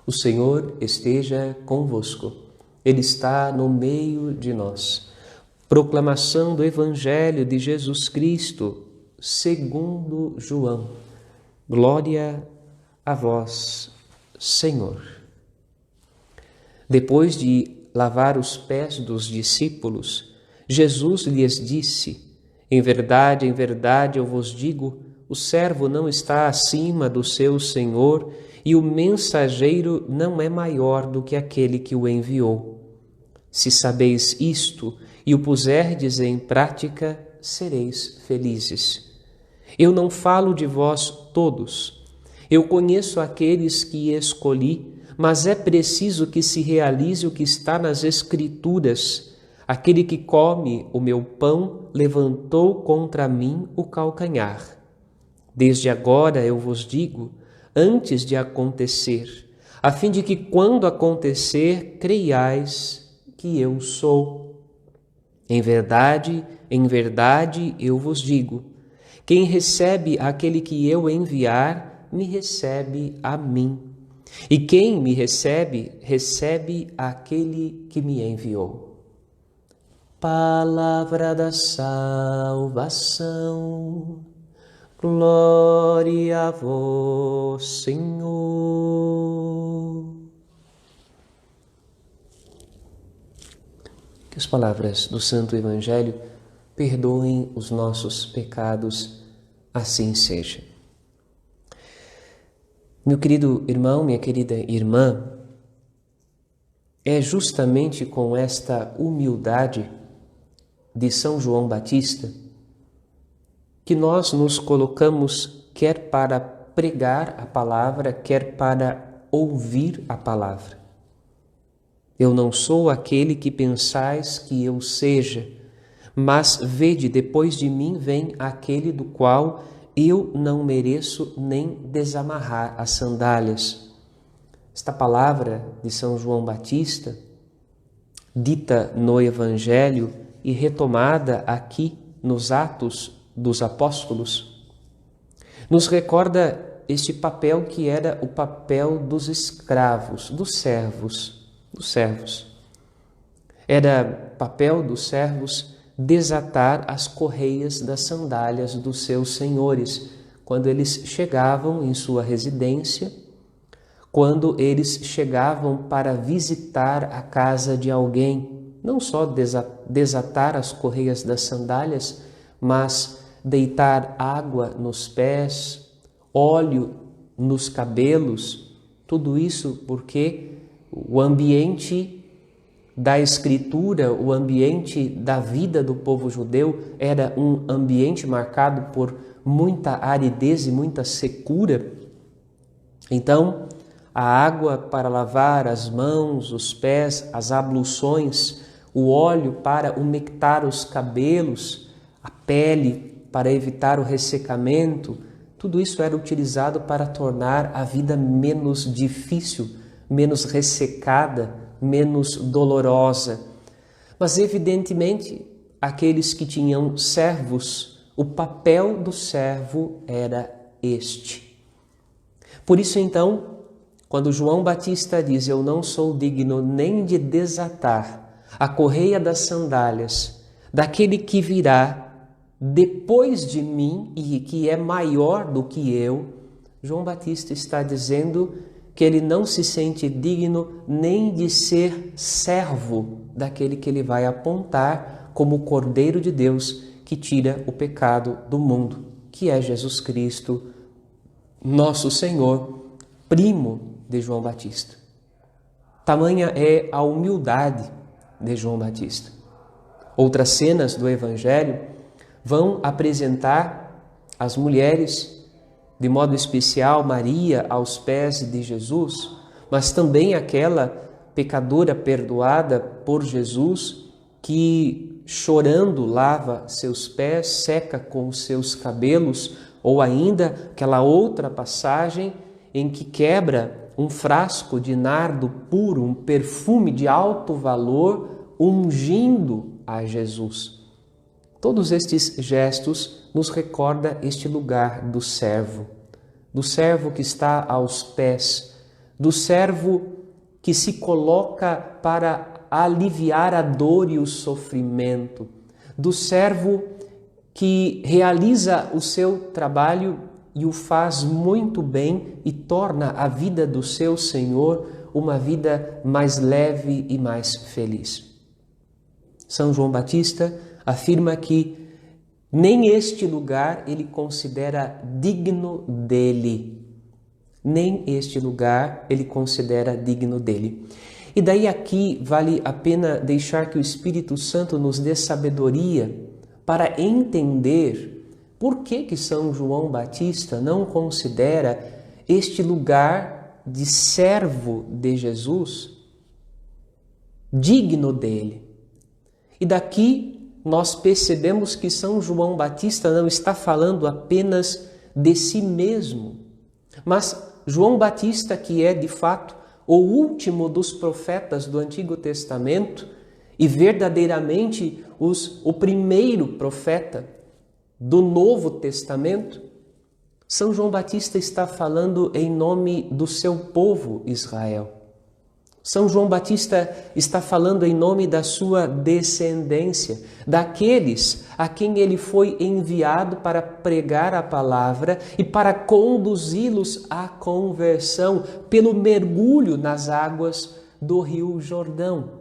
O Senhor esteja convosco. Ele está no meio de nós. Proclamação do Evangelho de Jesus Cristo, segundo João. Glória a vós, Senhor. Depois de lavar os pés dos discípulos, Jesus lhes disse: em verdade, eu vos digo, o servo não está acima do seu senhor e o mensageiro não é maior do que aquele que o enviou. Se sabeis isto e o puserdes em prática, sereis felizes. Eu não falo de vós todos. Eu conheço aqueles que escolhi, mas é preciso que se realize o que está nas Escrituras. Aquele que come o meu pão levantou contra mim o calcanhar. Desde agora eu vos digo, antes de acontecer, a fim de que quando acontecer, creiais que eu sou. Em verdade, eu vos digo, quem recebe aquele que eu enviar, me recebe a mim. E quem me recebe, recebe aquele que me enviou. Palavra da salvação. Glória a vós, Senhor. Que as palavras do Santo Evangelho perdoem os nossos pecados, assim seja. Meu querido irmão, minha querida irmã, é justamente com esta humildade de São João Batista que nós nos colocamos quer para pregar a palavra, quer para ouvir a palavra. Eu não sou aquele que pensais que eu seja, mas vede, depois de mim vem aquele do qual eu não mereço nem desamarrar as sandálias. Esta palavra de São João Batista, dita no Evangelho e retomada aqui nos Atos dos Apóstolos, nos recorda este papel que era o papel dos escravos, dos servos. Era papel dos servos desatar as correias das sandálias dos seus senhores, quando eles chegavam em sua residência, quando eles chegavam para visitar a casa de alguém, não só desatar as correias das sandálias, mas deitar água nos pés, óleo nos cabelos, tudo isso porque o ambiente da Escritura, o ambiente da vida do povo judeu era um ambiente marcado por muita aridez e muita secura. Então, a água para lavar as mãos, os pés, as abluções, o óleo para umectar os cabelos, a pele para evitar o ressecamento, tudo isso era utilizado para tornar a vida menos difícil, menos ressecada, menos dolorosa. Mas, evidentemente, aqueles que tinham servos, o papel do servo era este. Por isso, então, quando João Batista diz: eu não sou digno nem de desatar a correia das sandálias daquele que virá depois de mim e que é maior do que eu, João Batista está dizendo que ele não se sente digno nem de ser servo daquele que ele vai apontar como o Cordeiro de Deus que tira o pecado do mundo, que é Jesus Cristo, nosso Senhor, primo de João Batista. Tamanha é a humildade de João Batista. Outras cenas do Evangelho vão apresentar as mulheres, de modo especial Maria aos pés de Jesus, mas também aquela pecadora perdoada por Jesus que, chorando, lava seus pés, seca com os seus cabelos, ou ainda aquela outra passagem em que quebra um frasco de nardo puro, um perfume de alto valor, ungindo a Jesus. Todos estes gestos nos recordam este lugar do servo que está aos pés do servo que se coloca para aliviar a dor e o sofrimento, do servo que realiza o seu trabalho e o faz muito bem e torna a vida do seu Senhor uma vida mais leve e mais feliz. São João Batista afirma que nem este lugar ele considera digno dele. Nem este lugar ele considera digno dele. E daí aqui vale a pena deixar que o Espírito Santo nos dê sabedoria para entender por que São João Batista não considera este lugar de servo de Jesus digno dele. E daqui nós percebemos que São João Batista não está falando apenas de si mesmo, mas João Batista, que é de fato o último dos profetas do Antigo Testamento e verdadeiramente o primeiro profeta do Novo Testamento, São João Batista está falando em nome do seu povo Israel. São João Batista está falando em nome da sua descendência, daqueles a quem ele foi enviado para pregar a palavra e para conduzi-los à conversão pelo mergulho nas águas do Rio Jordão.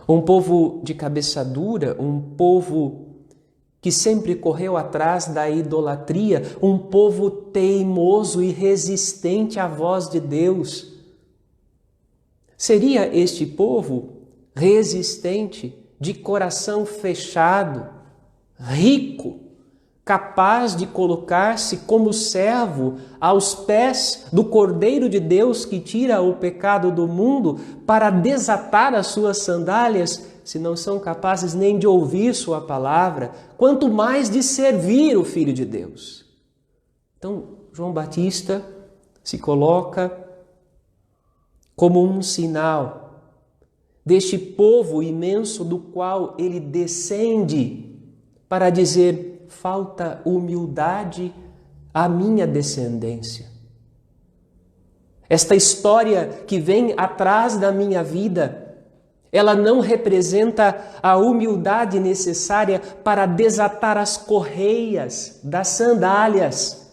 Um povo de cabeça dura, um povo que sempre correu atrás da idolatria, um povo teimoso e resistente à voz de Deus. Seria este povo resistente, de coração fechado, rico, capaz de colocar-se como servo aos pés do Cordeiro de Deus que tira o pecado do mundo para desatar as suas sandálias, se não são capazes nem de ouvir sua palavra, quanto mais de servir o Filho de Deus. Então, João Batista se coloca como um sinal deste povo imenso do qual ele descende para dizer: falta humildade à minha descendência. Esta história que vem atrás da minha vida, ela não representa a humildade necessária para desatar as correias das sandálias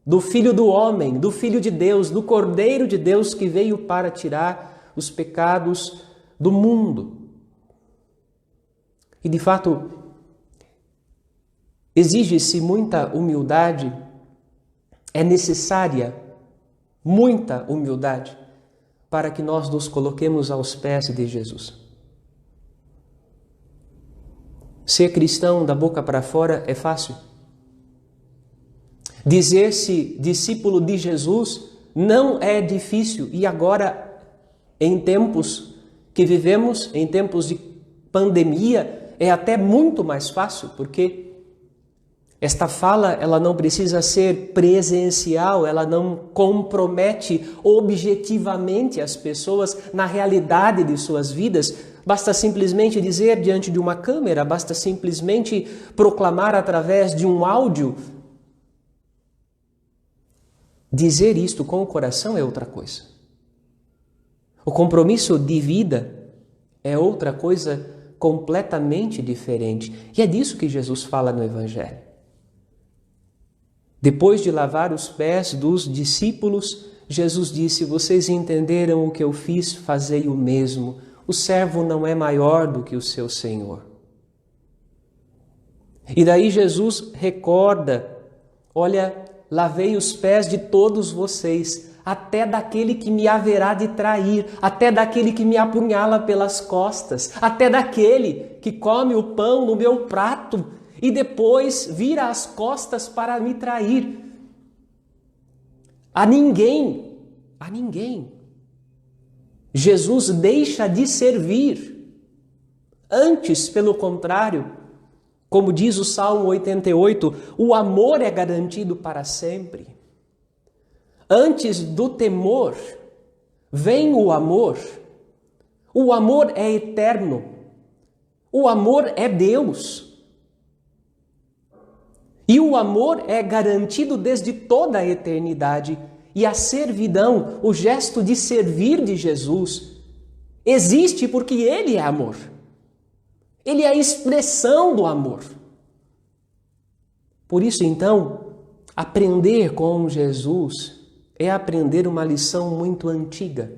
do Filho do Homem, do Filho de Deus, do Cordeiro de Deus que veio para tirar os pecados do mundo. E de fato, exige-se muita humildade, é necessária muita humildade para que nós nos coloquemos aos pés de Jesus. Ser cristão da boca para fora é fácil. Dizer-se discípulo de Jesus não é difícil. E agora, em tempos que vivemos, em tempos de pandemia, é até muito mais fácil, porque esta fala ela não precisa ser presencial, ela não compromete objetivamente as pessoas na realidade de suas vidas. Basta simplesmente dizer diante de uma câmera, basta simplesmente proclamar através de um áudio. Dizer isto com o coração é outra coisa. O compromisso de vida é outra coisa completamente diferente. E é disso que Jesus fala no Evangelho. Depois de lavar os pés dos discípulos, Jesus disse: vocês entenderam o que eu fiz, fazei o mesmo. O servo não é maior do que o seu Senhor. E daí Jesus recorda: olha, lavei os pés de todos vocês, até daquele que me haverá de trair, até daquele que me apunhala pelas costas, até daquele que come o pão no meu prato e depois vira as costas para me trair. A ninguém, Jesus deixa de servir. Antes, pelo contrário, como diz o Salmo 88, o amor é garantido para sempre. Antes do temor, vem o amor. O amor é eterno. O amor é Deus. E o amor é garantido desde toda a eternidade. E a servidão, o gesto de servir de Jesus, existe porque Ele é amor. Ele é a expressão do amor. Por isso, então, aprender com Jesus é aprender uma lição muito antiga.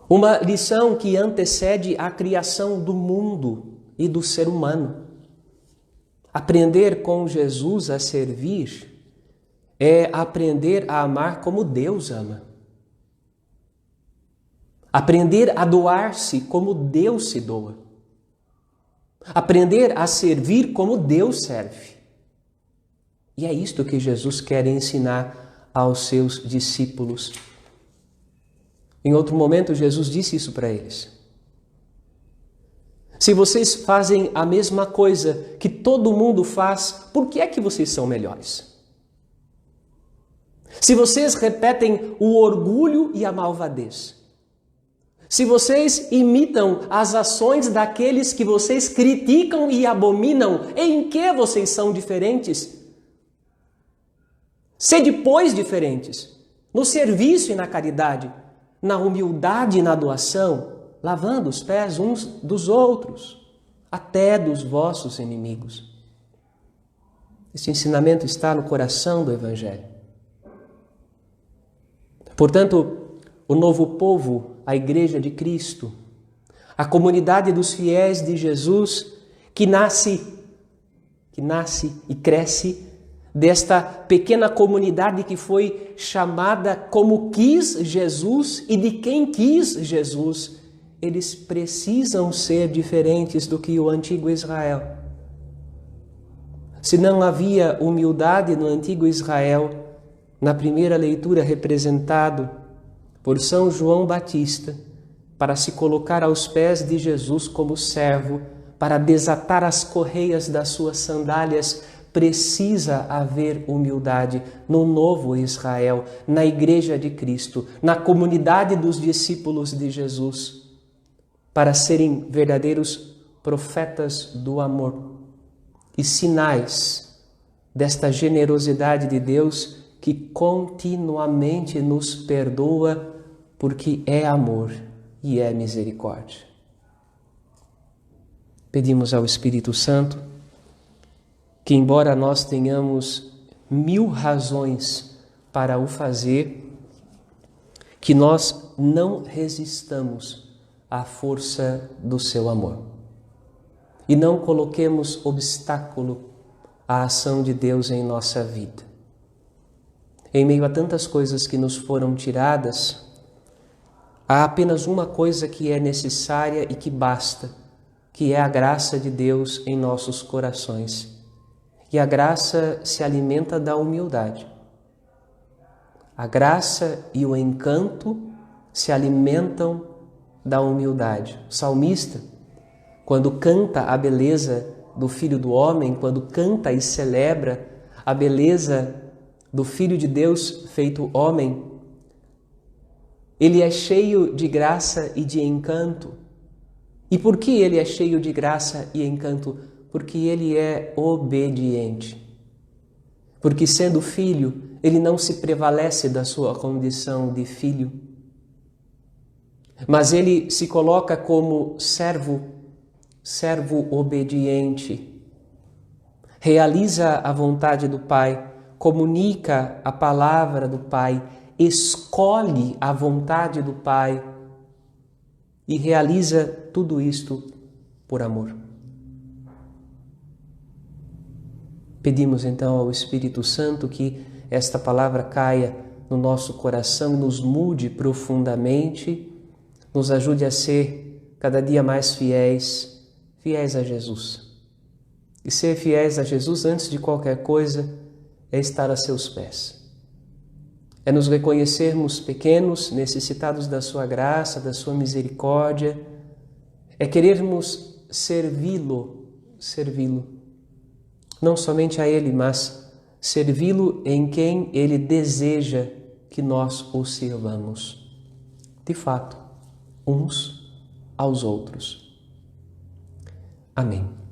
Uma lição que antecede a criação do mundo e do ser humano. Aprender com Jesus a servir é aprender a amar como Deus ama. Aprender a doar-se como Deus se doa. Aprender a servir como Deus serve. E é isto que Jesus quer ensinar aos seus discípulos. Em outro momento, Jesus disse isso para eles. Se vocês fazem a mesma coisa que todo mundo faz, por que é que vocês são melhores? Se vocês repetem o orgulho e a malvadez, se vocês imitam as ações daqueles que vocês criticam e abominam, em que vocês são diferentes? Sede, pois, diferentes, no serviço e na caridade, na humildade e na doação, lavando os pés uns dos outros, até dos vossos inimigos. Esse ensinamento está no coração do Evangelho. Portanto, o novo povo, a Igreja de Cristo, a comunidade dos fiéis de Jesus, que nasce e cresce desta pequena comunidade que foi chamada como quis Jesus e de quem quis Jesus, eles precisam ser diferentes do que o antigo Israel. Se não havia humildade no antigo Israel, na primeira leitura representado por São João Batista, para se colocar aos pés de Jesus como servo, para desatar as correias das suas sandálias, precisa haver humildade no novo Israel, na Igreja de Cristo, na comunidade dos discípulos de Jesus, para serem verdadeiros profetas do amor e sinais desta generosidade de Deus que continuamente nos perdoa porque é amor e é misericórdia. Pedimos ao Espírito Santo que, embora nós tenhamos 1000 razões para o fazer, que nós não resistamos à força do seu amor e não coloquemos obstáculo à ação de Deus em nossa vida. Em meio a tantas coisas que nos foram tiradas, há apenas uma coisa que é necessária e que basta, que é a graça de Deus em nossos corações. E a graça se alimenta da humildade. A graça e o encanto se alimentam da humildade. O salmista, quando canta a beleza do Filho do Homem, quando canta e celebra a beleza do Filho de Deus feito homem, ele é cheio de graça e de encanto. E por que ele é cheio de graça e encanto? Porque ele é obediente. Porque, sendo filho, ele não se prevalece da sua condição de filho, mas ele se coloca como servo obediente. Realiza a vontade do Pai, comunica a palavra do Pai, escolhe a vontade do Pai e realiza tudo isto por amor. Pedimos então ao Espírito Santo que esta palavra caia no nosso coração, nos mude profundamente, nos ajude a ser cada dia mais fiéis a Jesus. E ser fiéis a Jesus, antes de qualquer coisa, é estar a seus pés. É nos reconhecermos pequenos, necessitados da sua graça, da sua misericórdia. É querermos servi-lo. Não somente a Ele, mas servi-lo em quem Ele deseja que nós o sirvamos. De fato, uns aos outros. Amém.